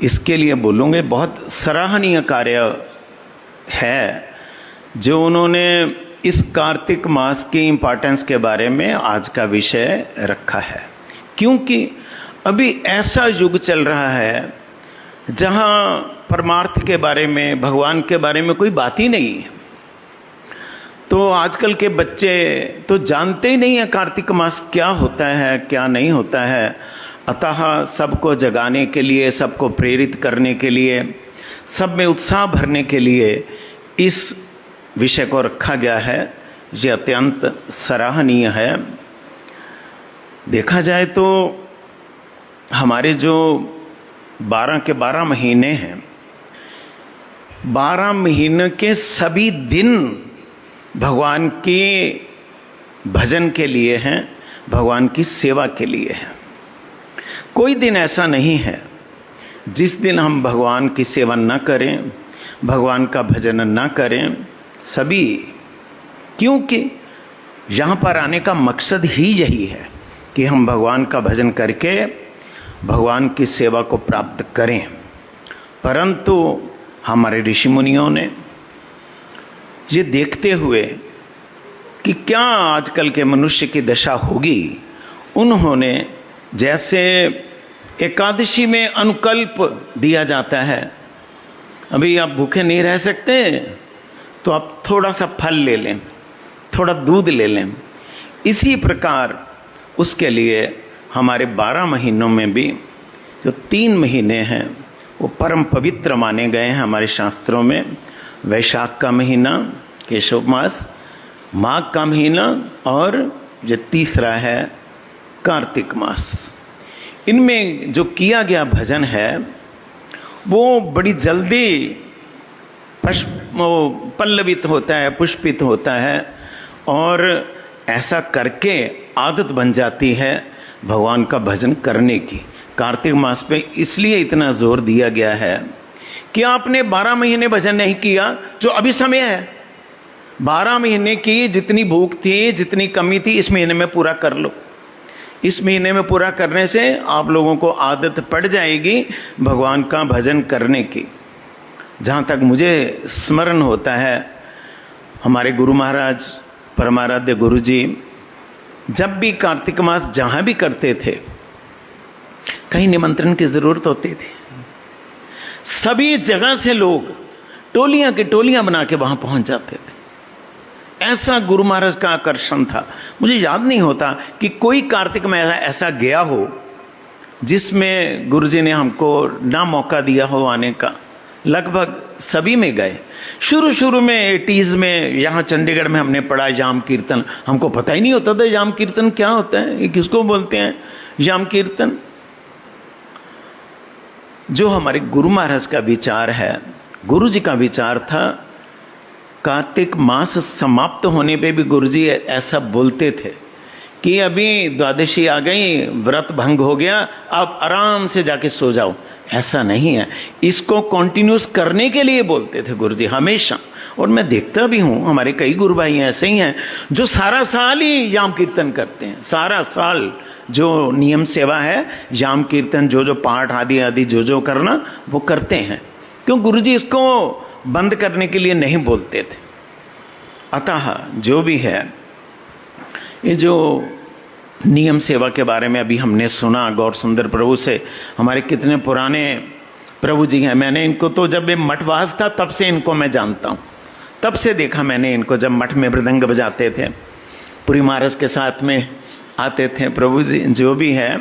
इसके लिए बोलूँगे बहुत सराहनीय कार्य है जो उन्होंने इस कार्तिक मास की इम्पोर्टेंस के बारे में आज का विषय रखा है। क्योंकि अभी ऐसा युग चल रहा है जहाँ परमार्थ के बारे में, भगवान के बारे में कोई बात ही नहीं है। तो आजकल के बच्चे तो जानते ही नहीं है कार्तिक मास क्या होता है, क्या नहीं होता है। अतः सबको जगाने के लिए, सबको प्रेरित करने के लिए, सब में उत्साह भरने के लिए इस विषय को रखा गया है। ये अत्यंत सराहनीय है। देखा जाए तो हमारे जो 12 के 12 महीने हैं, 12 महीने के सभी दिन भगवान के भजन के लिए हैं, भगवान की सेवा के लिए हैं। कोई दिन ऐसा नहीं है जिस दिन हम भगवान की सेवा न करें, भगवान का भजन न करें। सभी, क्योंकि यहाँ पर आने का मकसद ही यही है कि हम भगवान का भजन करके भगवान की सेवा को प्राप्त करें। परंतु हमारे ऋषि मुनियों ने ये देखते हुए कि क्या आजकल के मनुष्य की दशा होगी, उन्होंने जैसे एकादशी में अनुकल्प दिया जाता है, अभी आप भूखे नहीं रह सकते तो आप थोड़ा सा फल ले लें, थोड़ा दूध ले लें। इसी प्रकार उसके लिए हमारे 12 महीनों में भी जो 3 महीने हैं वो परम पवित्र माने गए हैं हमारे शास्त्रों में। वैशाख का महीना, केशव मास, माघ का महीना और जो तीसरा है कार्तिक मास। इनमें जो किया गया भजन है वो बड़ी जल्दी पल्लवित होता है, पुष्पित होता है और ऐसा करके आदत बन जाती है भगवान का भजन करने की। कार्तिक मास पे इसलिए इतना जोर दिया गया है कि आपने 12 महीने भजन नहीं किया, जो अभी समय है 12 महीने की जितनी भूख थी, जितनी कमी थी, इस महीने में पूरा कर लो। इस महीने में पूरा करने से आप लोगों को आदत पड़ जाएगी भगवान का भजन करने की। जहाँ तक मुझे स्मरण होता है, हमारे गुरु महाराज, परमाराध्य गुरु जी जब भी कार्तिक मास जहाँ भी करते थे, कहीं निमंत्रण की ज़रूरत होती थी, सभी जगह से लोग टोलियाँ की टोलियाँ बना के वहाँ पहुँच जाते थे। ऐसा गुरु महाराज का आकर्षण था। मुझे याद नहीं होता कि कोई कार्तिक में ऐसा गया हो जिसमें गुरुजी ने हमको ना मौका दिया हो आने का। लगभग सभी में गए। शुरू शुरू में 80s में यहाँ चंडीगढ़ में हमने पढ़ा याम कीर्तन। हमको पता ही नहीं होता था याम कीर्तन क्या होता है, ये किसको बोलते हैं याम कीर्तन। जो हमारे गुरु महाराज का विचार है, गुरु जी का विचार था, कार्तिक मास समाप्त होने पे भी गुरुजी ऐसा बोलते थे कि अभी द्वादशी आ गई, व्रत भंग हो गया, अब आराम से जाके सो जाओ। ऐसा नहीं है, इसको कंटिन्यूस करने के लिए बोलते थे गुरुजी हमेशा। और मैं देखता भी हूँ हमारे कई गुरु भाई ऐसे ही हैं जो सारा साल ही याम कीर्तन करते हैं। सारा साल जो नियम सेवा है, याम कीर्तन, जो पाठ आदि आदि जो करना वो करते हैं। क्यों? गुरुजी इसको बंद करने के लिए नहीं बोलते थे। अतः जो भी है, ये जो नियम सेवा के बारे में अभी हमने सुना गौर सुंदर प्रभु से, हमारे कितने पुराने प्रभु जी हैं। मैंने इनको तो जब ये मठवास था तब से इनको मैं जानता हूँ, तब से देखा मैंने इनको। जब मठ में मृदंग बजाते थे, पुरी महाराज के साथ में आते थे प्रभु जी, जो भी है।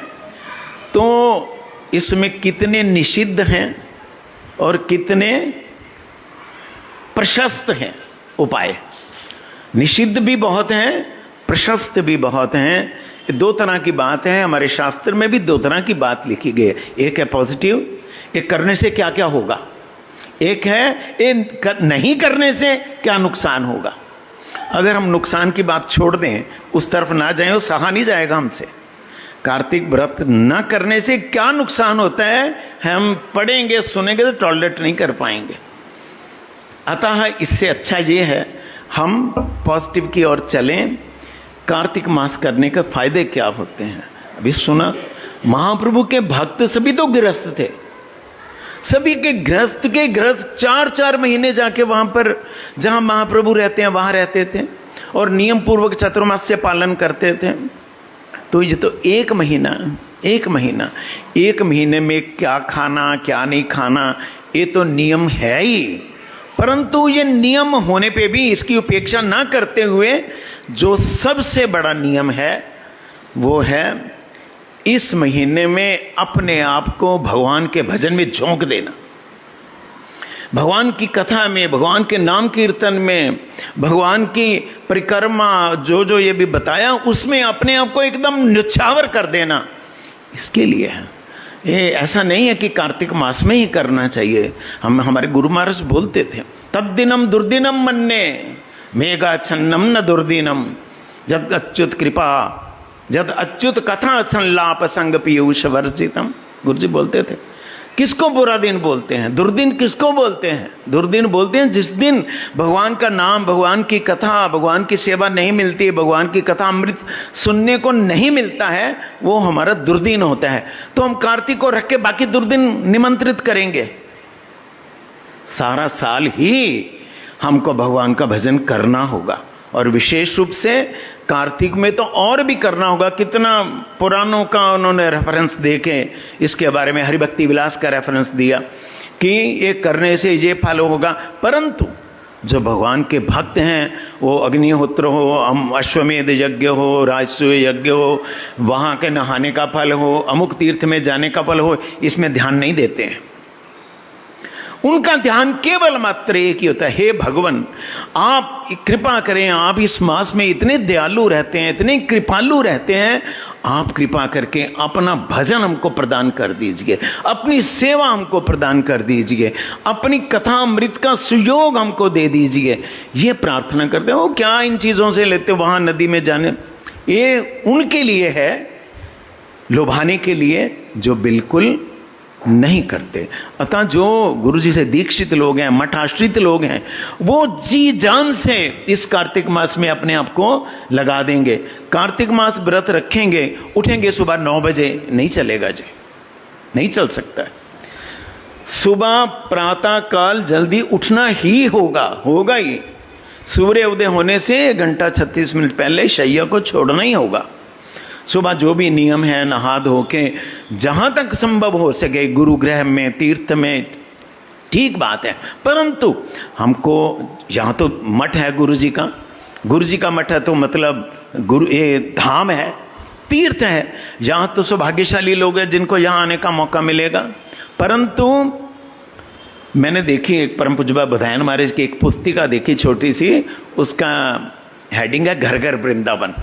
तो इसमें कितने निषिद्ध हैं और कितने प्रशस्त हैं उपाय। निषिद्ध भी बहुत हैं, प्रशस्त भी बहुत हैं। 2 तरह की बात है। हमारे शास्त्र में भी 2 तरह की बात लिखी गई है। एक है पॉजिटिव, एक करने से क्या क्या होगा, एक है नहीं करने से क्या नुकसान होगा। अगर हम नुकसान की बात छोड़ दें, उस तरफ ना जाएं, वो सहा नहीं जाएगा हमसे। कार्तिक व्रत न करने से क्या नुकसान होता है हम पढ़ेंगे, सुनेंगे तो टॉलरेट नहीं कर पाएंगे। अतः इससे अच्छा ये है हम पॉजिटिव की ओर चलें। कार्तिक मास करने के फायदे क्या होते हैं अभी सुना। महाप्रभु के भक्त सभी तो गृहस्थ थे, सभी के गृहस्थ 4-4 महीने जाके वहां पर जहां महाप्रभु रहते हैं वहां रहते थे और नियम पूर्वक चातुर्मास्य पालन करते थे। तो ये तो एक महीने में क्या खाना क्या नहीं खाना ये तो नियम है ही, परंतु ये नियम होने पे भी इसकी उपेक्षा ना करते हुए जो सबसे बड़ा नियम है वो है इस महीने में अपने आप को भगवान के भजन में झोंक देना, भगवान की कथा में, भगवान के नाम कीर्तन में, भगवान की परिक्रमा जो ये भी बताया उसमें अपने आप को एकदम न्यौछावर कर देना। इसके लिए है ये, ऐसा नहीं है कि कार्तिक मास में ही करना चाहिए। हमारे गुरु महाराज बोलते थे, तद्दिनम दुर्दिनम मन्ने मेघाच्छन्नम न दुर्दिनम जद अच्युत कृपा जद अच्युत कथा संलाप संग पीयूष वर्जितम। गुरु जी बोलते थे, किसको बुरा दिन बोलते हैं, दुर्दिन किसको बोलते हैं? दुर्दिन बोलते हैं जिस दिन भगवान का नाम, भगवान की कथा, भगवान की सेवा नहीं मिलती है, भगवान की कथा अमृत सुनने को नहीं मिलता है, वो हमारा दुर्दिन होता है। तो हम कार्तिक को रख के बाकी दुर्दिन निमंत्रित करेंगे? सारा साल ही हमको भगवान का भजन करना होगा और विशेष रूप से कार्तिक में तो और भी करना होगा। कितना पुराणों का उन्होंने रेफरेंस दे के इसके बारे में, हरिभक्ति विलास का रेफरेंस दिया कि ये करने से ये फल होगा। परंतु जो भगवान के भक्त हैं वो अग्निहोत्र हो, अश्वमेध यज्ञ हो, राजसूय यज्ञ हो, वहाँ के नहाने का फल हो, अमुक तीर्थ में जाने का फल हो, इसमें ध्यान नहीं देते हैं। उनका ध्यान केवल मात्र एक ही होता है, हे भगवान आप कृपा करें, आप इस मास में इतने दयालु रहते हैं, इतने कृपालु रहते हैं, आप कृपा करके अपना भजन हमको प्रदान कर दीजिए, अपनी सेवा हमको प्रदान कर दीजिए, अपनी कथा अमृत का सुयोग हमको दे दीजिए। ये प्रार्थना करते हैं। वो क्या इन चीज़ों से लेते वहाँ नदी में जाने, ये उनके लिए है, लुभाने के लिए, जो बिल्कुल नहीं करते। अतः जो गुरु जी से दीक्षित लोग हैं, मठाश्रित लोग हैं, वो जी जान से इस कार्तिक मास में अपने आप को लगा देंगे। कार्तिक मास व्रत रखेंगे, उठेंगे सुबह 9 बजे, नहीं चलेगा जी, नहीं चल सकता है। सुबह प्रातः काल जल्दी उठना ही होगा ही। सूर्य उदय होने से 1 घंटा 36 मिनट पहले शैया को छोड़ना ही होगा। सुबह जो भी नियम है नहा धो के जहाँ तक संभव हो सके गुरुगृह में, तीर्थ में, ठीक बात है। परंतु हमको यहाँ तो मठ है गुरु जी का मठ है, तो मतलब गुरु ये धाम है, तीर्थ है, यहाँ तो सौभाग्यशाली लोग हैं जिनको यहाँ आने का मौका मिलेगा। परंतु मैंने देखी एक परम पूज्य बधायन महाराज की एक पुस्तिका देखी छोटी सी, उसका हेडिंग है घर घर वृंदावन।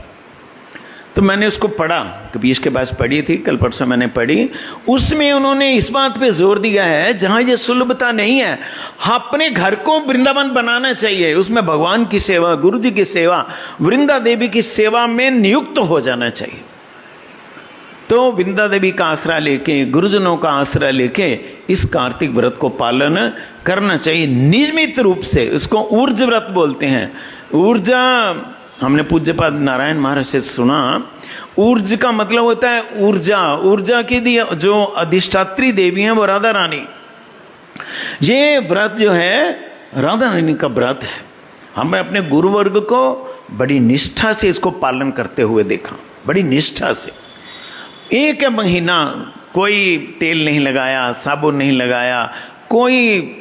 तो मैंने उसको पढ़ा, कभी इसके पास पढ़ी थी, कल परसों मैंने पढ़ी। उसमें उन्होंने इस बात पे जोर दिया है जहां ये सुलभता नहीं है, अपने घर को वृंदावन बनाना चाहिए, उसमें भगवान की सेवा, गुरु जी की सेवा, वृंदा देवी की सेवा में नियुक्त हो जाना चाहिए। तो वृंदा देवी का आसरा लेके, गुरुजनों का आसरा लेके इस कार्तिक व्रत को पालन करना चाहिए नियमित रूप से। उसको ऊर्ज व्रत बोलते हैं। ऊर्जा हमने पूज्यपाद नारायण महाराज से सुना, ऊर्ज का मतलब होता है ऊर्जा की जो अधिष्ठात्री देवी हैं वो राधा रानी। ये व्रत जो है राधा रानी का व्रत है। हमने अपने गुरुवर्ग को बड़ी निष्ठा से इसको पालन करते हुए देखा, बड़ी निष्ठा से। 1 महीना कोई तेल नहीं लगाया, साबुन नहीं लगाया, कोई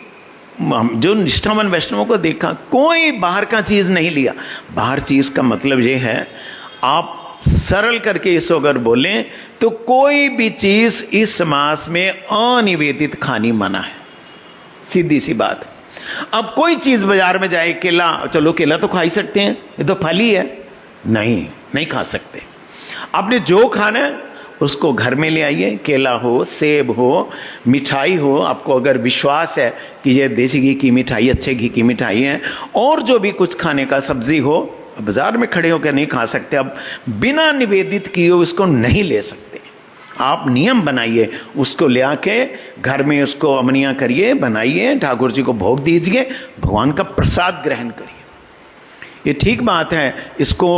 जो निष्ठावान वैष्णवों को देखा, कोई बाहर का चीज़ नहीं लिया। बाहर चीज़ का मतलब ये है, आप सरल करके इसको अगर बोलें तो कोई भी चीज़ इस मास में अनिवेदित खानी मना है, सीधी सी बात है। अब कोई चीज़ बाजार में जाए, केला, चलो केला तो खा ही सकते हैं, ये तो फल ही है, नहीं खा सकते। आपने जो खाना है उसको घर में ले आइए, केला हो, सेब हो, मिठाई हो, आपको अगर विश्वास है कि ये देसी घी की मिठाई, अच्छे घी की मिठाई है, और जो भी कुछ खाने का, सब्जी हो, बाजार में खड़े होकर नहीं खा सकते, अब बिना निवेदित किए उसको नहीं ले सकते। आप नियम बनाइए, उसको ले आके घर में उसको अमनिया करिए, बनाइए, ठाकुर जी को भोग दीजिए, भगवान का प्रसाद ग्रहण करिए। ये ठीक बात है, इसको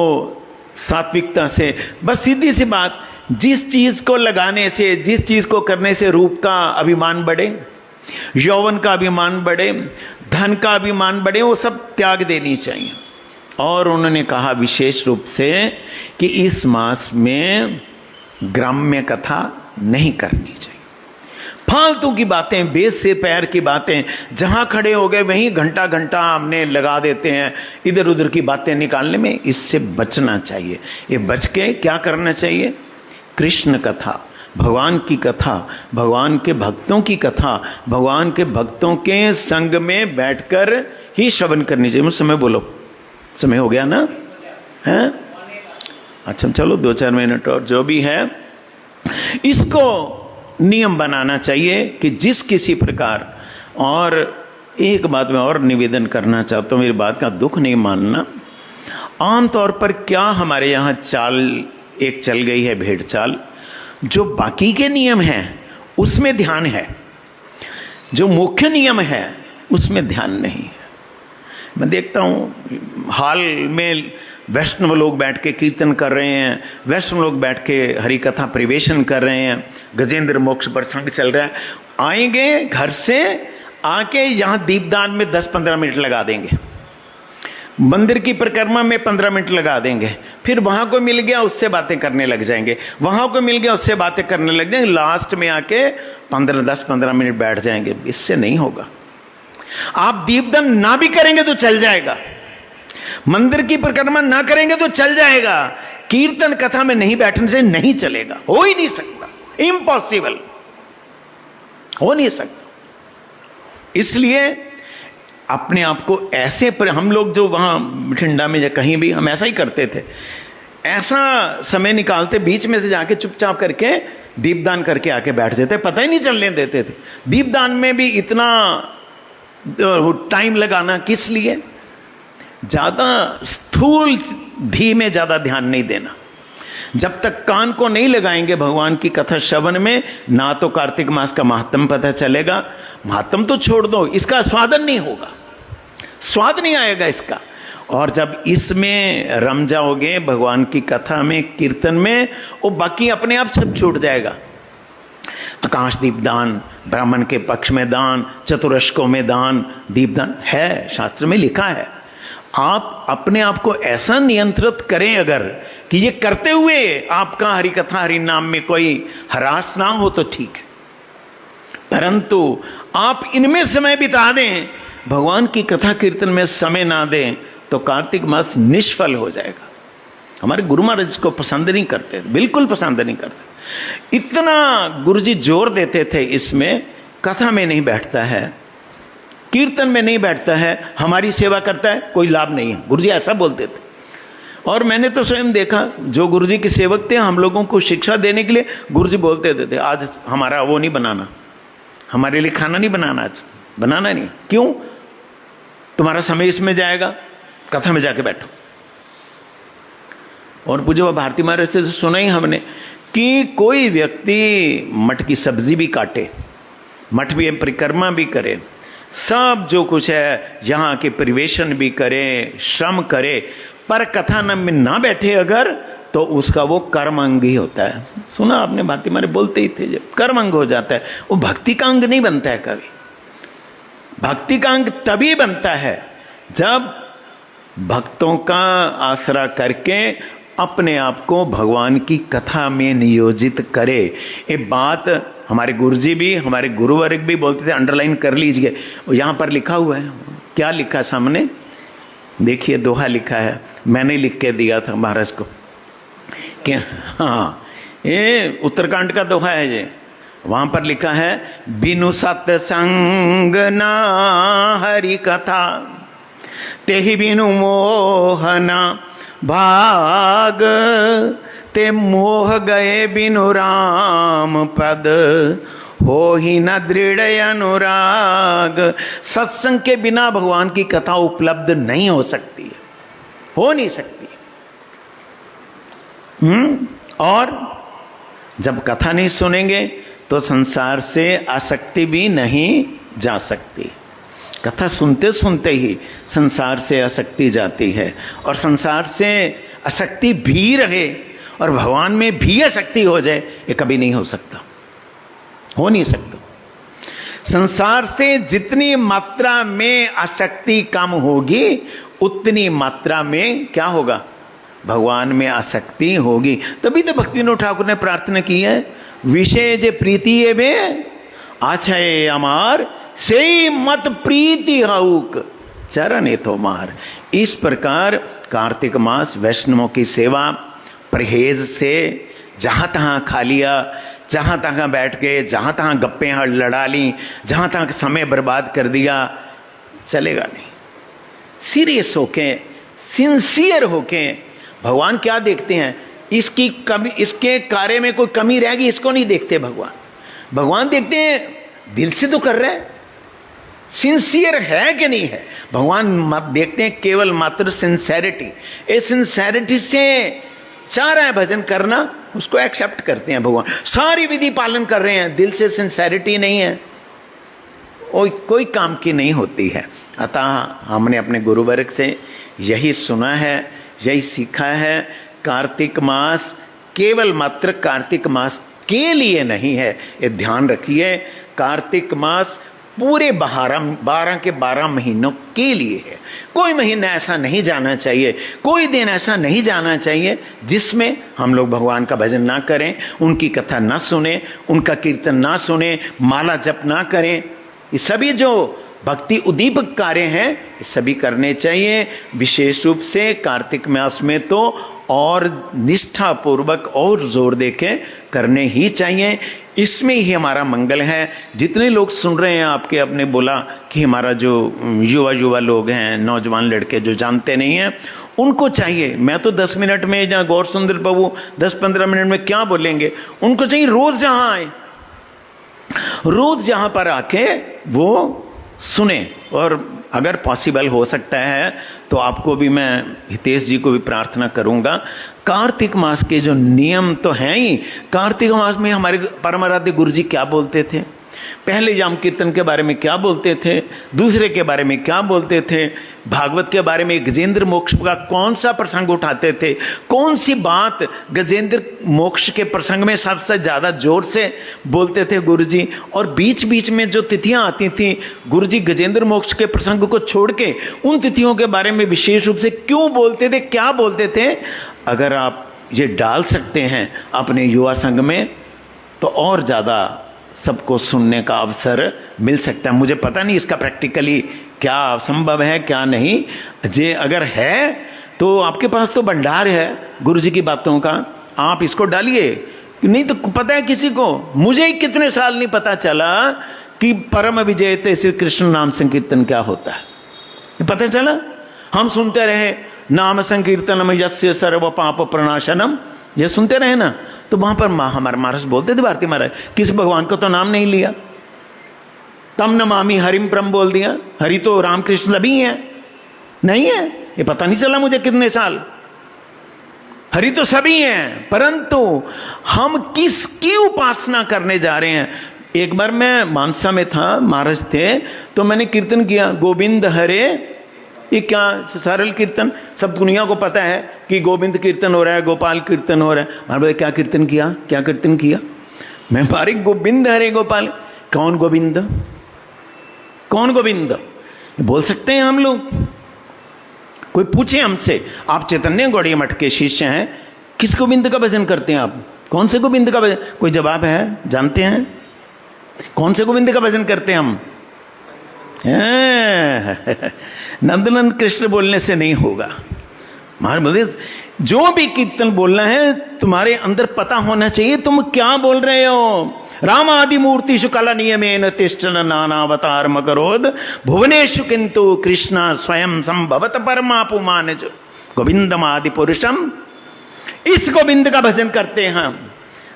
सात्विकता से, बस सीधी सी बात, जिस चीज़ को लगाने से, जिस चीज़ को करने से रूप का अभिमान बढ़े, यौवन का अभिमान बढ़े, धन का अभिमान बढ़े, वो सब त्याग देनी चाहिए। और उन्होंने कहा विशेष रूप से कि इस मास में ग्राम्य कथा नहीं करनी चाहिए। फालतू की बातें, बेस से पैर की बातें, जहां खड़े हो गए वहीं घंटा घंटा हमने लगा देते हैं इधर उधर की बातें निकालने में, इससे बचना चाहिए। ये बच के क्या करना चाहिए? कृष्ण कथा, भगवान की कथा, भगवान के भक्तों की कथा, भगवान के भक्तों के संग में बैठकर ही श्रवण करनी चाहिए। मुझ समय बोलो, समय हो गया ना? है अच्छा, चलो 2-4 मिनट और, जो भी है इसको नियम बनाना चाहिए कि जिस किसी प्रकार। और एक बात मैं और निवेदन करना चाहता हूँ, मेरी बात का दुख नहीं मानना। आमतौर पर क्या हमारे यहाँ चाल एक चल गई है, भेड़ चाल, जो बाकी के नियम हैं उसमें ध्यान है, जो मुख्य नियम है उसमें ध्यान नहीं है। मैं देखता हूँ हाल में वैष्णव लोग बैठ के कीर्तन कर रहे हैं, वैष्णव लोग बैठ के हरि कथा परिवेशन कर रहे हैं, गजेंद्र मोक्ष प्रसंग चल रहा है। आएंगे घर से आके यहाँ दीपदान में 10-15 मिनट लगा देंगे, मंदिर की परिक्रमा में 15 मिनट लगा देंगे, फिर वहां को मिल गया उससे बातें करने लग जाएंगे, वहां को मिल गया उससे बातें करने लग जाएंगे, लास्ट में आके 10-15 मिनट बैठ जाएंगे। इससे नहीं होगा। आप दीपदान ना भी करेंगे तो चल जाएगा, मंदिर की परिक्रमा ना करेंगे तो चल जाएगा, कीर्तन कथा में नहीं बैठने से नहीं चलेगा, हो ही नहीं सकता, इम्पॉसिबल, हो नहीं सकता। इसलिए अपने आप को ऐसे हम लोग जो वहां ठंडा में या कहीं भी हम ऐसा ही करते थे, ऐसा समय निकालते, बीच में से जाके चुपचाप करके दीपदान करके आके बैठ जाते, पता ही नहीं चलने देते थे। दीपदान में भी इतना टाइम लगाना किस लिए? ज्यादा स्थूल धी में ज्यादा ध्यान नहीं देना। जब तक कान को नहीं लगाएंगे भगवान की कथा श्रवण में, ना तो कार्तिक मास का महात्म पता चलेगा, महात्म तो छोड़ दो, इसका स्वादन नहीं होगा, स्वाद नहीं आएगा इसका। और जब इसमें रम जाओगे भगवान की कथा में, कीर्तन में, वो बाकी अपने आप सब छूट जाएगा। आकाश दीपदान, ब्राह्मण के पक्ष में दान, चतुरश्कों में दान, दीपदान है, शास्त्र में लिखा है। आप अपने आप को ऐसा नियंत्रित करें अगर कि ये करते हुए आपका हरि कथा हरि नाम में कोई हरास ना हो तो ठीक है, परंतु आप इनमें समय बिता दें, भगवान की कथा कीर्तन में समय ना दें तो कार्तिक मास निष्फल हो जाएगा। हमारे गुरु महाराज इसको पसंद नहीं करते, बिल्कुल पसंद नहीं करते। इतना गुरुजी जोर देते थे इसमें, कथा में नहीं बैठता है, कीर्तन में नहीं बैठता है, हमारी सेवा करता है, कोई लाभ नहीं है, गुरुजी ऐसा बोलते थे। और मैंने तो स्वयं देखा, जो गुरुजी के सेवक थे, हम लोगों को शिक्षा देने के लिए गुरुजी बोलते थे, आज हमारा वो नहीं बनाना, हमारे लिए खाना नहीं बनाना, आज बनाना नहीं। क्यों? तुम्हारा समय इसमें जाएगा, कथा में जाके बैठो। और पूज्य भारती महाराज से सुना ही हमने कि कोई व्यक्ति मठ की सब्जी भी काटे, मठ भी परिक्रमा भी करे, सब जो कुछ है यहाँ के परिवेशन भी करे, श्रम करे, पर कथा में ना बैठे अगर, तो उसका वो कर्म अंग ही होता है। सुना आपने, भारती महाराज बोलते ही थे, जब कर्म अंग हो जाता है, वो भक्ति का अंग नहीं बनता है कभी। भक्ति का अंग तभी बनता है जब भक्तों का आसरा करके अपने आप को भगवान की कथा में नियोजित करे। ये बात हमारे गुरुजी भी, हमारे गुरुवर्ग भी बोलते थे, अंडरलाइन कर लीजिए, यहाँ पर लिखा हुआ है। क्या लिखा सामने देखिए, दोहा लिखा है, मैंने लिख के दिया था महाराज को कि हाँ, ये उत्तरकांड का दोहा है ये। वहां पर लिखा है, बिनु सत्संग ना हरि कथा, तेहि बिनु मोहना भाग, ते मोह गए बिनु राम पद, हो ही न दृढ़ अनुराग। सत्संग के बिना भगवान की कथा उपलब्ध नहीं हो सकती है, हो नहीं सकती। और जब कथा नहीं सुनेंगे तो संसार से आसक्ति भी नहीं जा सकती। कथा सुनते सुनते ही संसार से आसक्ति जाती है, और संसार से आसक्ति भी रहे और भगवान में भी आसक्ति हो जाए, ये कभी नहीं हो सकता, हो नहीं सकता। संसार से जितनी मात्रा में आसक्ति कम होगी उतनी मात्रा में क्या होगा, भगवान में आसक्ति होगी। तभी तो भक्तिविनोद ठाकुर ने प्रार्थना की है, विषय जे प्रीति में आछय अमार से मत प्रीति हऊक चरण तो मार। इस प्रकार कार्तिक मास वैष्णवों की सेवा परहेज से, जहाँ तहाँ खा लिया, जहाँ तहाँ बैठ के, जहाँ तहाँ गप्पे लड़ा ली, जहाँ तहाँ समय बर्बाद कर दिया, चलेगा नहीं। सीरियस होके, सिंसियर होके, भगवान क्या देखते हैं, इसकी कमी, इसके कार्य में कोई कमी रहेगी इसको नहीं देखते भगवान। भगवान देखते हैं दिल से तो कर रहे हैं, सिंसियर है कि नहीं है। भगवान देखते हैं केवल मात्र सिंसेरिटी। इस सिंसेरिटी से चाह रहा है भजन करना, उसको एक्सेप्ट करते हैं भगवान। सारी विधि पालन कर रहे हैं, दिल से सिंसेरिटी नहीं है, कोई काम की नहीं होती है। अतः हमने अपने गुरुवर्ग से यही सुना है, यही सीखा है। कार्तिक मास केवल मात्र कार्तिक मास के लिए नहीं है, ये ध्यान रखिए। कार्तिक मास पूरे 12 के 12 महीनों के लिए है। कोई महीना ऐसा नहीं जाना चाहिए, कोई दिन ऐसा नहीं जाना चाहिए जिसमें हम लोग भगवान का भजन ना करें, उनकी कथा ना सुने, उनका कीर्तन ना सुने, माला जप ना करें। ये सभी जो भक्ति उद्दीपक कार्य हैं ये सभी करने चाहिए। विशेष रूप से कार्तिक मास में तो और निष्ठा पूर्वक और जोर देके करने ही चाहिए। इसमें ही हमारा मंगल है। जितने लोग सुन रहे हैं आपके, अपने बोला कि हमारा जो युवा लोग हैं, नौजवान लड़के जो जानते नहीं हैं, उनको चाहिए, मैं तो 10 मिनट में, जहाँ गौर सुंदर बाबू 10-15 मिनट में क्या बोलेंगे, उनको चाहिए रोज जहाँ आए, रोज जहाँ पर आके वो सुने। और अगर पॉसिबल हो सकता है तो आपको भी, मैं हितेश जी को भी प्रार्थना करूंगा, कार्तिक मास के जो नियम तो हैं ही। कार्तिक मास में हमारे परम आराध्य गुरु जी क्या बोलते थे, पहले जाम कीर्तन के बारे में क्या बोलते थे, दूसरे के बारे में क्या बोलते थे, भागवत के बारे में गजेंद्र मोक्ष का कौन सा प्रसंग उठाते थे, कौन सी बात गजेंद्र मोक्ष के प्रसंग में सबसे ज़्यादा जोर से बोलते थे गुरुजी। और बीच बीच में जो तिथियां आती थी, गुरुजी गजेंद्र मोक्ष के प्रसंग को छोड़ के उन तिथियों के बारे में विशेष रूप से क्यों बोलते थे, क्या बोलते थे। अगर आप ये डाल सकते हैं अपने युवा संघ में तो और ज़्यादा सबको सुनने का अवसर मिल सकता है। मुझे पता नहीं इसका प्रैक्टिकली क्या संभव है क्या नहीं। जे अगर है तो आपके पास तो भंडार है गुरु जी की बातों का, आप इसको डालिए। नहीं तो पता है किसी को, मुझे ही कितने साल नहीं पता चला कि परम विजयते श्री कृष्ण नाम संकीर्तन क्या होता है। पता चला, हम सुनते रहे नाम संकीर्तनम यस्य सर्व पाप प्रणाशनम, ये सुनते रहे ना। तो वहां पर हमारे महाराज बोलते थे, भारती महाराज, किस भगवान का तो नाम नहीं लिया, तम नमामि हरिम परम बोल दिया। हरि तो रामकृष्ण सभी हैं, नहीं है, ये पता नहीं चला मुझे कितने साल। हरि तो सभी हैं, परंतु हम किसकी उपासना करने जा रहे हैं। एक बार मैं मानसा में था, महाराज थे, तो मैंने कीर्तन किया, गोविंद हरे। ये क्या सरल कीर्तन, सब दुनिया को पता है कि गोविंद कीर्तन हो रहा है, गोपाल कीर्तन हो रहा है। महाराज क्या कीर्तन किया, क्या कीर्तन किया। मैं बारी गोविंद हरे गोपाल, कौन गोविंद, कौन गोविंद बोल सकते हैं हम लोग। कोई पूछे हमसे, आप चैतन्य गौड़ीय मठ के शिष्य हैं, किस गोविंद का भजन करते हैं आप, कौन से गोविंद का भजन, कोई जवाब है, जानते हैं कौन से गोविंद का भजन करते हैं हम। नंदनंद कृष्ण बोलने से नहीं होगा। महाराज जो भी कीर्तन बोलना है तुम्हारे अंदर पता होना चाहिए तुम क्या बोल रहे हो। राम आदि मूर्ति शुकल नियमेन तिष्ठन नानावतार मकरोद भुवनेशु किंतु कृष्ण स्वयं संभवत परमापुमान गोविंदम आदि पुरुषम। इस गोविंद का भजन करते हैं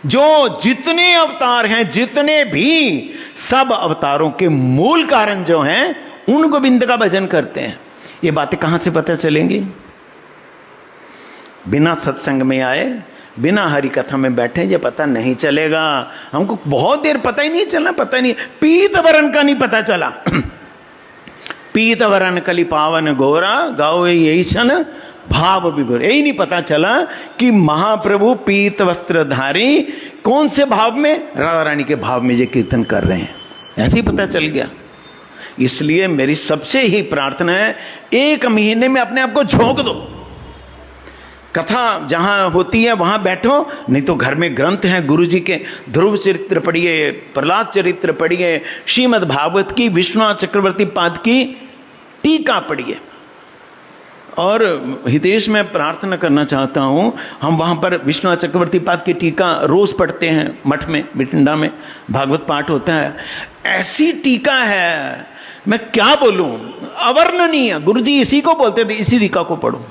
जो जितने अवतार हैं, जितने भी सब अवतारों के मूल कारण जो हैं, उन गोविंद का भजन करते हैं। ये बातें कहां से पता चलेंगी। बिना सत्संग में आए, बिना हरि कथा में बैठे ये पता नहीं चलेगा। हमको बहुत देर पता ही नहीं चला, पता नहीं, पीत वरण का नहीं पता चला। पीत वरण कली पावन गोरा गाओ यही छन भाव विभोर, यही नहीं पता चला कि महाप्रभु पीत वस्त्रधारी कौन से भाव में, राधा रानी के भाव में ये कीर्तन कर रहे हैं। ऐसे ही पता चल गया। इसलिए मेरी सबसे ही प्रार्थना है, 1 महीने में अपने आप को झोंक दो। कथा जहां होती है वहां बैठो, नहीं तो घर में ग्रंथ हैं गुरु जी के, ध्रुव चरित्र पढ़िए, प्रहलाद चरित्र पढ़िए, श्रीमद् भागवत की विश्वनाथ चक्रवर्ती पाद की टीका पढ़िए। और हितेश, मैं प्रार्थना करना चाहता हूं, हम वहां पर विश्वनाथ चक्रवर्ती पाद की टीका रोज पढ़ते हैं मठ में, बिटिंडा में भागवत पाठ होता है। ऐसी टीका है, मैं क्या बोलूं, अवर्णनीय। गुरु जी इसी को बोलते थे, इसी टीका को पढ़ो,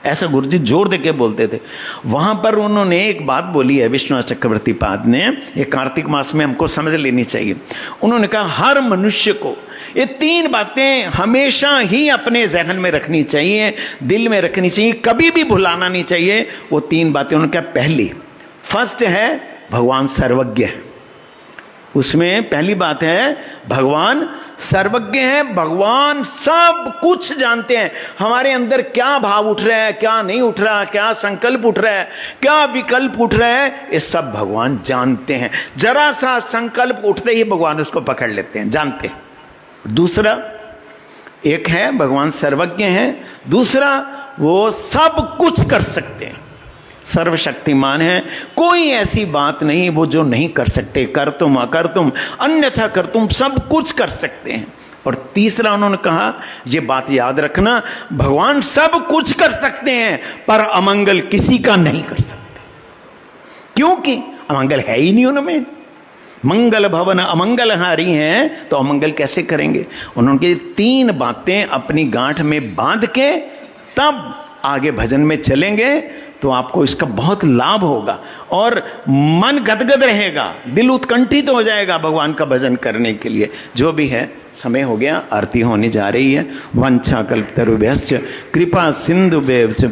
ऐसा गुरु जी जोर देके बोलते थे। वहां पर उन्होंने एक बात बोली है विश्वनाथ चक्रवर्ती पाद ने, ये कार्तिक मास में हमको समझ लेनी चाहिए। उन्होंने कहा हर मनुष्य को ये 3 बातें हमेशा ही अपने जहन में रखनी चाहिए, दिल में रखनी चाहिए, कभी भी भुलाना नहीं चाहिए। वो 3 बातें उन्होंने कहा, पहली, फर्स्ट है भगवान सर्वज्ञ है। उसमें पहली बात है भगवान सर्वज्ञ है, भगवान सब कुछ जानते हैं। हमारे अंदर क्या भाव उठ रहा है, क्या नहीं उठ रहा, क्या संकल्प उठ रहा है, क्या विकल्प उठ रहा है, ये सब भगवान जानते हैं। जरा सा संकल्प उठते ही भगवान उसको पकड़ लेते हैं, जानते हैं। दूसरा, एक है भगवान सर्वज्ञ है, दूसरा वो सब कुछ कर सकते हैं, सर्वशक्तिमान है। कोई ऐसी बात नहीं वो जो नहीं कर सकते, कर तुम अकर तुम अन्यथा कर तुम, सब कुछ कर सकते हैं। और तीसरा उन्होंने कहा, ये बात याद रखना, भगवान सब कुछ कर सकते हैं पर अमंगल किसी का नहीं कर सकते, क्योंकि अमंगल है ही नहीं उनमें। मंगल भवन अमंगल हारी हैं, तो अमंगल कैसे करेंगे। उन्होंने 3 बातें अपनी गांठ में बांध के तब आगे भजन में चलेंगे तो आपको इसका बहुत लाभ होगा और मन गदगद रहेगा, दिल उत्कंठित हो जाएगा भगवान का भजन करने के लिए। जो भी है, समय हो गया, आरती होने जा रही है। वंशा कल्पतरुभ्यश्च कृपा सिंधुभ्यश्च